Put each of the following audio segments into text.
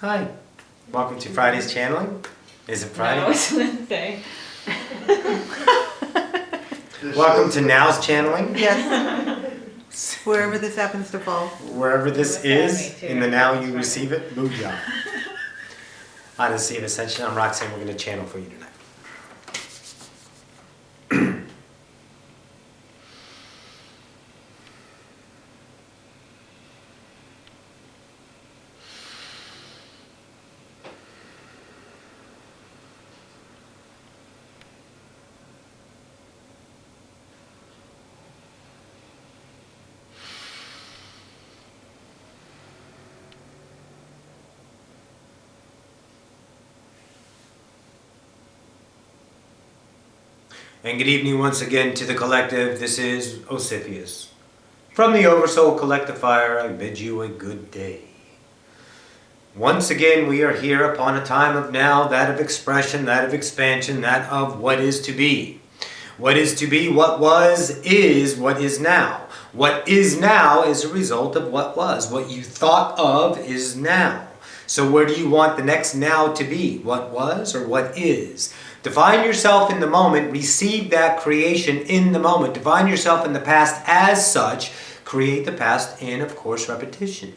Hi, welcome to Friday's channeling. Is it Friday? No, it's Wednesday. Welcome to Now's channeling. Yes. Wherever this happens to fall. Wherever this is, in the now you receive it, booyah. On the Sea of Ascension, I'm Roxanne. We're going to channel for you tonight. And good evening once again to the collective. This is Ocyphius. From the Oversoul Collectifier, I bid you a good day. Once again, we are here upon a time of now, that of expression, that of expansion, that of what is to be. What is to be, what was, is what is now. What is now is a result of what was. What you thought of is now. So where do you want the next now to be? What was or what is? Define yourself in the moment, receive that creation in the moment. Define yourself in the past as such, create the past in, of course, repetition.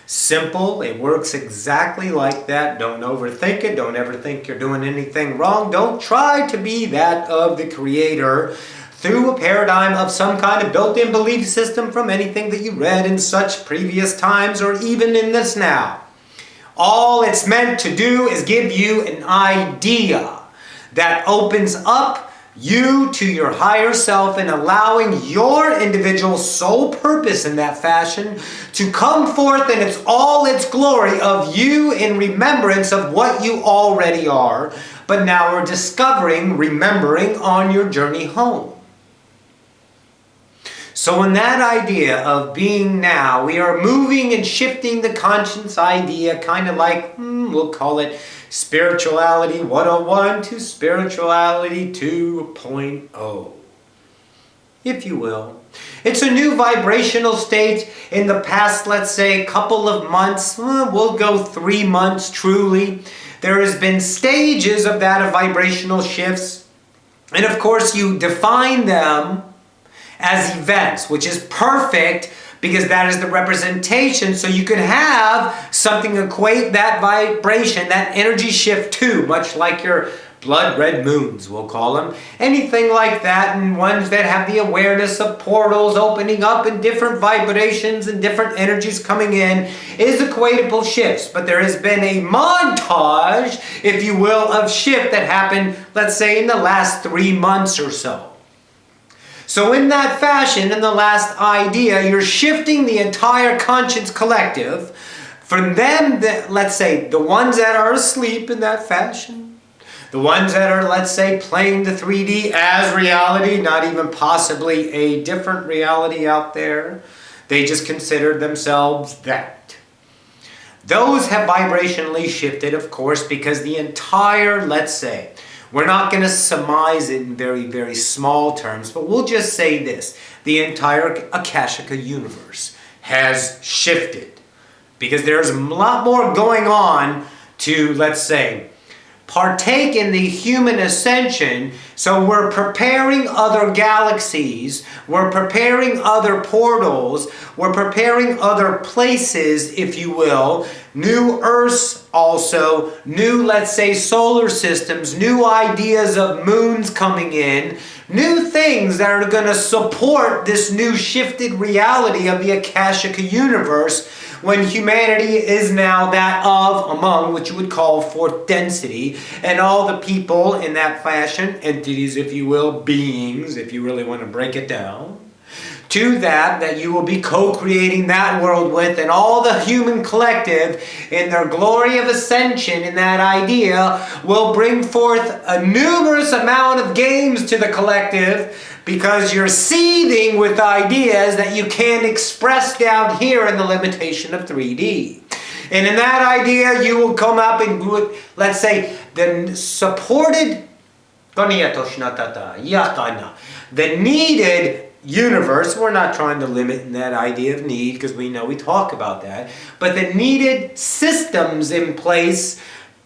Simple, it works exactly like that. Don't overthink it, don't ever think you're doing anything wrong. Don't try to be that of the creator through a paradigm of some kind of built-in belief system from anything that you read in such previous times or even in this now. All it's meant to do is give you an idea that opens up you to your higher self and allowing your individual soul purpose in that fashion to come forth in its glory of you in remembrance of what you already are, but now we're discovering, remembering on your journey home. So in that idea of being now, we are moving and shifting the conscience idea, kind of like, we'll call it Spirituality 101 to Spirituality 2.0, if you will. It's a new vibrational state. In the past, let's say, couple of months, we'll go 3 months truly. There has been stages of that of vibrational shifts. And of course, you define them as events, which is perfect because that is the representation. So you can have something equate that vibration, that energy shift to, much like your blood red moons, we'll call them. Anything like that, and ones that have the awareness of portals opening up and different vibrations and different energies coming in is equatable shifts. But there has been a montage, if you will, of shift that happened, let's say, in the last 3 months or so. So in that fashion, in the last idea, you're shifting the entire conscience collective from them, let's say, the ones that are asleep in that fashion, the ones that are, let's say, playing the 3D as reality, not even possibly a different reality out there. They just consider themselves that. Those have vibrationally shifted, of course, because the entire, let's say, we're not going to surmise it in very, very small terms, but we'll just say this. The entire Akashica universe has shifted because there's a lot more going on to, let's say, partake in the human ascension. So we're preparing other galaxies, we're preparing other portals, we're preparing other places, if you will, new Earths also, new, let's say, solar systems, new ideas of moons coming in, new things that are going to support this new shifted reality of the Akashica universe, when humanity is now that of, among, what you would call fourth density, and all the people in that fashion, entities, if you will, beings, if you really want to break it down, to that you will be co-creating that world with, and all the human collective in their glory of ascension in that idea will bring forth a numerous amount of games to the collective, because you're seething with ideas that you can't express down here in the limitation of 3D. And in that idea, you will come up and, let's say, the supported, the needed universe, we're not trying to limit in that idea of need because we know we talk about that, but the needed systems in place,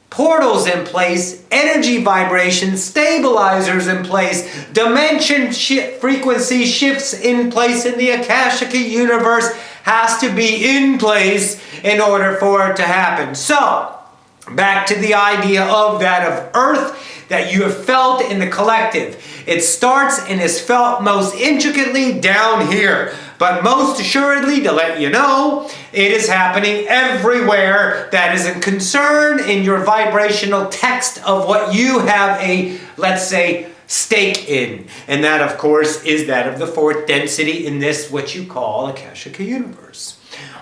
portals in place, energy vibrations, stabilizers in place, dimension frequency shifts in place in the Akashic universe has to be in place in order for it to happen. So, back to the idea of that of earth that you have felt in the collective. It starts and is felt most intricately down here. But most assuredly, to let you know, it is happening everywhere that is a concern in your vibrational text of what you have a, let's say, stake in. And that, of course, is that of the fourth density in this, what you call Akashic universe.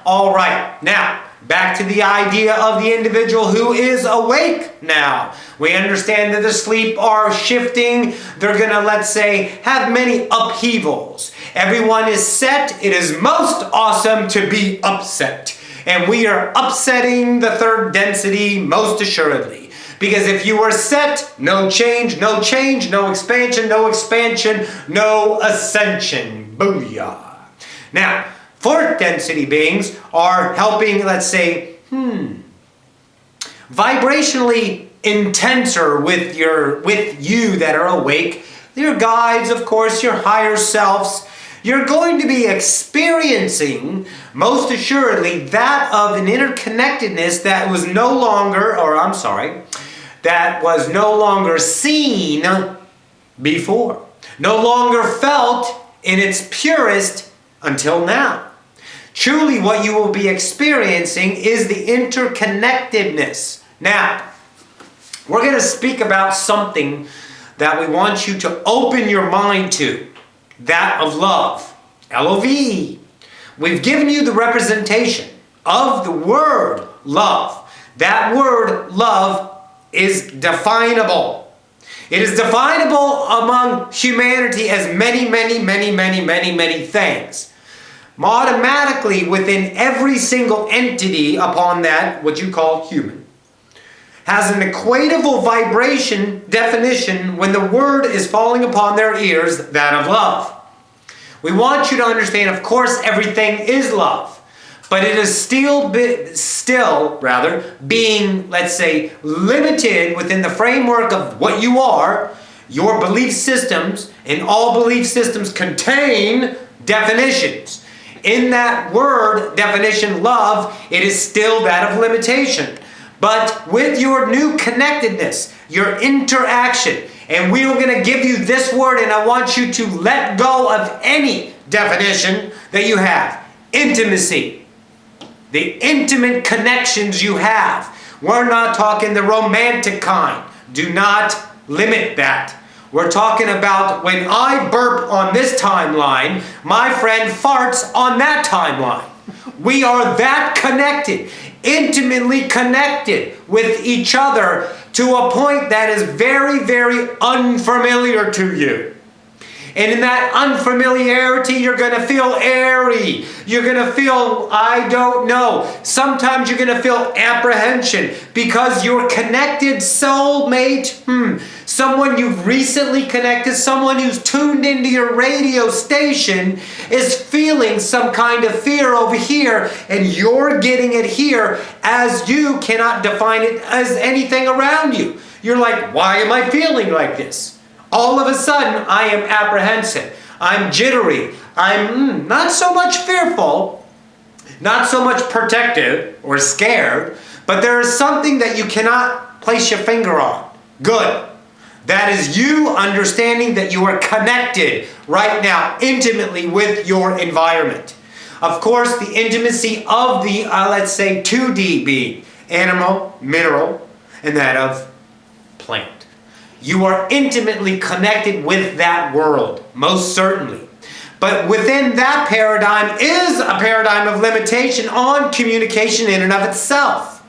All right, now, back to the idea of the individual who is awake now. We understand that the sleep are shifting. They're going to, let's say, have many upheavals. Everyone is set. It is most awesome to be upset. And we are upsetting the third density most assuredly. Because if you are set, no change, no change, no expansion, no ascension. Booyah. Now, fourth density beings are helping, let's say, vibrationally intenser with you that are awake. Your guides, of course, your higher selves. You're going to be experiencing, most assuredly, that of an interconnectedness that was no longer, that was no longer seen before. No longer felt in its purest until now. Truly, what you will be experiencing is the interconnectedness. Now, we're going to speak about something that we want you to open your mind to. That of love. L-O-V-E. We've given you the representation of the word love. That word love is definable. It is definable among humanity as many things. Automatically within every single entity upon that, what you call human, has an equatable vibration definition when the word is falling upon their ears, that of love. We want you to understand, of course, everything is love. But it is still being, let's say, limited within the framework of what you are, your belief systems, and all belief systems contain definitions. In that word definition, love, it is still that of limitation. But with your new connectedness, your interaction, and we are going to give you this word, and I want you to let go of any definition that you have. Intimacy. The intimate connections you have. We're not talking the romantic kind. Do not limit that. We're talking about when I burp on this timeline, my friend farts on that timeline. We are that connected, intimately connected with each other to a point that is very, very unfamiliar to you. And in that unfamiliarity, you're going to feel airy. You're going to feel, I don't know. Sometimes you're going to feel apprehension because your connected soulmate, someone you've recently connected, someone who's tuned into your radio station is feeling some kind of fear over here, and you're getting it here as you cannot define it as anything around you. You're like, why am I feeling like this? All of a sudden, I am apprehensive. I'm jittery. I'm not so much fearful, not so much protective or scared, but there is something that you cannot place your finger on. Good. That is you understanding that you are connected right now intimately with your environment. Of course, the intimacy of the, let's say, 2D being, animal, mineral, and that of plant. You are intimately connected with that world, most certainly. But within that paradigm is a paradigm of limitation on communication in and of itself.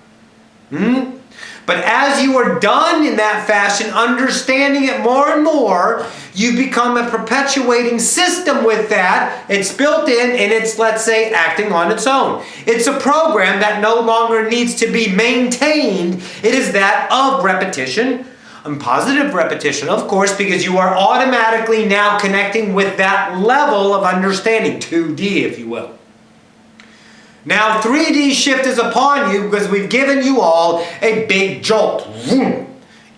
But as you are done in that fashion, understanding it more and more, you become a perpetuating system with that. It's built in and it's, let's say, acting on its own. It's a program that no longer needs to be maintained. It is that of repetition, And positive repetition, of course, because you are automatically now connecting with that level of understanding, 2D, if you will. Now 3D shift is upon you because we've given you all a big jolt. Vroom,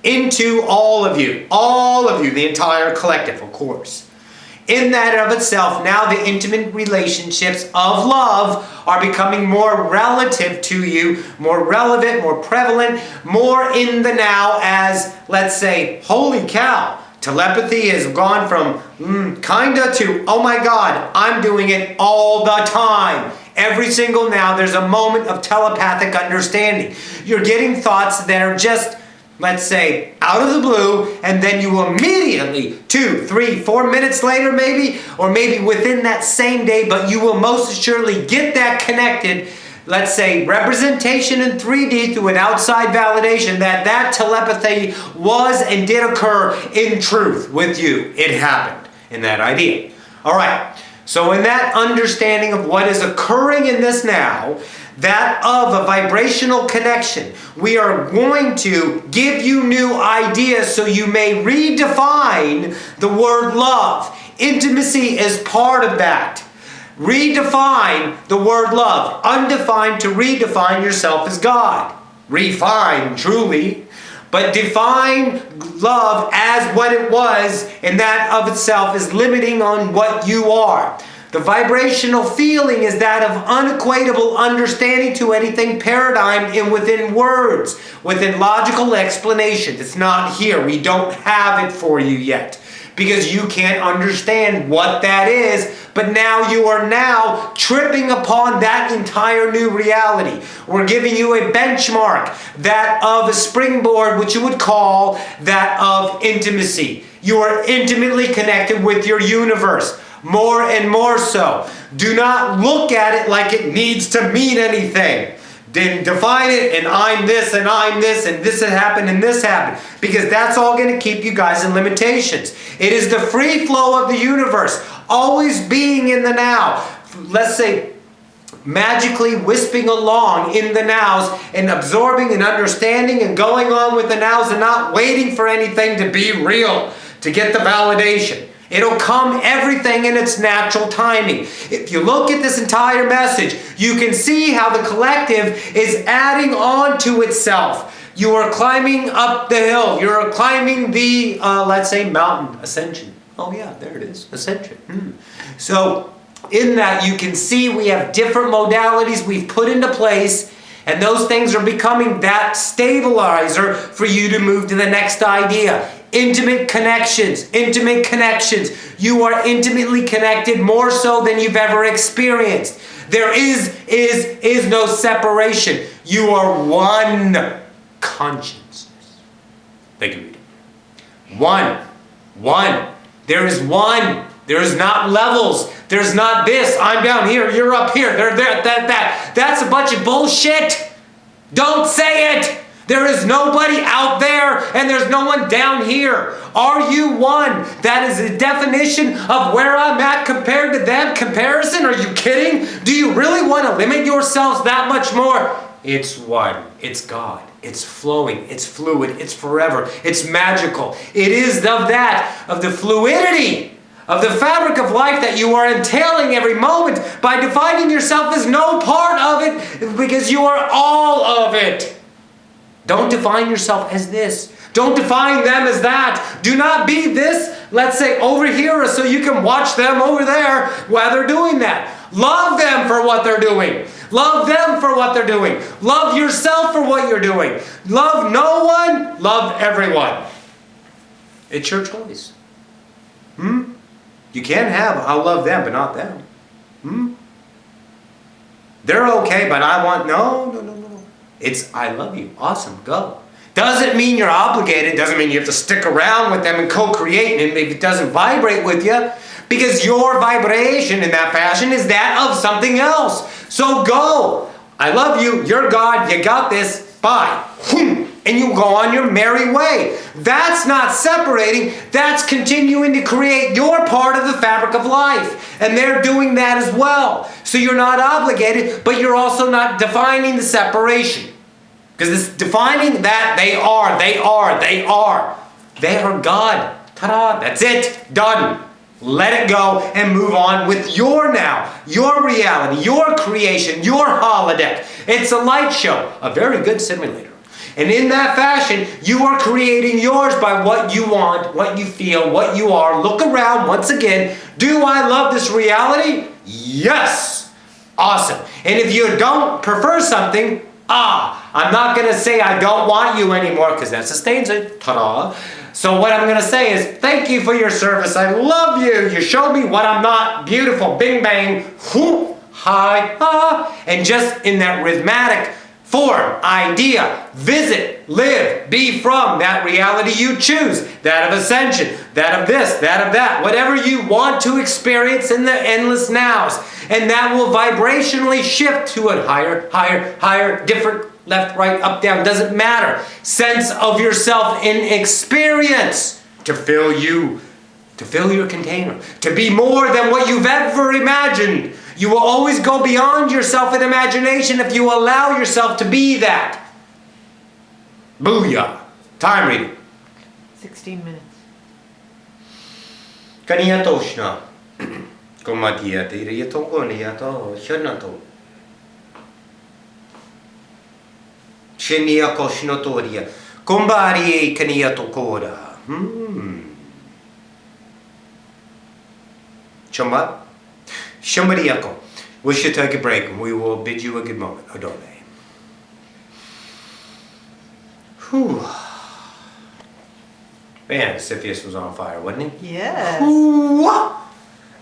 into all of you, the entire collective, of course. In that of itself, now the intimate relationships of love are becoming more relative to you, more relevant, more prevalent, more in the now as, let's say, holy cow, telepathy has gone from kinda to, oh my God, I'm doing it all the time. Every single now, there's a moment of telepathic understanding. You're getting thoughts that are just, let's say, out of the blue, and then you immediately, 2, 3, 4 minutes later maybe, or maybe within that same day, but you will most assuredly get that connected, let's say, representation in 3D through an outside validation that telepathy was and did occur in truth with you. It happened in that idea. All right. So in that understanding of what is occurring in this now, that of a vibrational connection, we are going to give you new ideas so you may redefine the word love. Intimacy is part of that. Redefine the word love. Undefined to redefine yourself as God. Refine, truly. But define love as what it was, and that of itself is limiting on what you are. The vibrational feeling is that of unequatable understanding to anything paradigm in within words, within logical explanation. It's not here. We don't have it for you yet because you can't understand what that is. But now you are now tripping upon that entire new reality. We're giving you a benchmark, that of a springboard, which you would call that of intimacy. You are intimately connected with your universe. More and more so. Do not look at it like it needs to mean anything. Then define it, and I'm this, and I'm this, and this happened, and this happened. Because that's all going to keep you guys in limitations. It is the free flow of the universe, always being in the now. Let's say, magically wisping along in the nows, and absorbing and understanding and going on with the nows, and not waiting for anything to be real, to get the validation. It'll come everything in its natural timing. If you look at this entire message, you can see how the collective is adding on to itself. You are climbing up the hill. You're climbing the, let's say, mountain. Ascension. Oh yeah, there it is. Ascension. So in that you can see we have different modalities we've put into place, and those things are becoming that stabilizer for you to move to the next idea. Intimate connections, intimate connections. You are intimately connected more so than you've ever experienced. There is no separation. You are one consciousness. Thank you, Rita. One. There is one. There is not levels. There's not this. I'm down here. You're up here. They're there. That. That's a bunch of bullshit. Don't say it. There is nobody out there, and there's no one down here. Are you one? That is the definition of where I'm at compared to them. Comparison? Are you kidding? Do you really want to limit yourselves that much more? It's one. It's God. It's flowing. It's fluid. It's forever. It's magical. It is of that, of the fluidity of the fabric of life that you are entailing every moment by defining yourself as no part of it, because you are all of it. Don't define yourself as this. Don't define them as that. Do not be this, let's say, over here so you can watch them over there while they're doing that. Love them for what they're doing. Love them for what they're doing. Love yourself for what you're doing. Love no one, love everyone. It's your choice. You can't have, I'll love them, but not them. They're okay, but I want, no. It's, I love you. Awesome, go. Doesn't mean you're obligated. Doesn't mean you have to stick around with them and co-create, and if it doesn't vibrate with you, because your vibration in that fashion is that of something else. So go. I love you. You're God. You got this. Bye. And you go on your merry way. That's not separating. That's continuing to create your part of the fabric of life. And they're doing that as well. So you're not obligated, but you're also not defining the separation. Because it's defining that they are God. Ta-da, that's it, done. Let it go and move on with your now, your reality, your creation, your holodeck. It's a light show, a very good simulator. And in that fashion, you are creating yours by what you want, what you feel, what you are. Look around once again. Do I love this reality? Yes. Awesome. And if you don't prefer something, I'm not going to say I don't want you anymore because that sustains it. Ta-da. So what I'm going to say is, thank you for your service. I love you. You showed me what I'm not. Beautiful. Bing, bang. Whoop. Hi. Ah. And just in that rhythmic form, idea, visit, live, be from that reality you choose. That of ascension. That of this. That of that. Whatever you want to experience in the endless nows. And that will vibrationally shift to a higher, different, left, right, up, down, doesn't matter. Sense of yourself in experience to fill you, to fill your container, to be more than what you've ever imagined. You will always go beyond yourself in imagination if you allow yourself to be that. Booyah. Time reading. 16 minutes. Kaniya toshna. Komatia tiriya tongoniya to shanato. Shenia koshnotoria. Kombari kaniya tokora. Chamba? Shambariako. We should take a break and we will bid you a good moment. Adone. Whew. Man, Ocyphius was on fire, wasn't he? Yes. Ooh,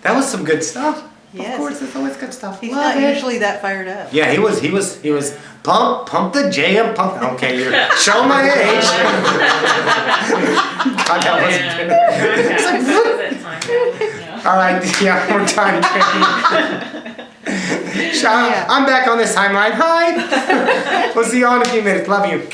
that was some good stuff. Yes. Of course, it's always good stuff. He's Love not it. usually that fired up. Yeah, he was pump the jam, pump. Okay, you're show my age. God, that wasn't good. It's like, all right, yeah, we're time training. I'm back on this timeline. Hi. We'll see you all in a few minutes. Love you.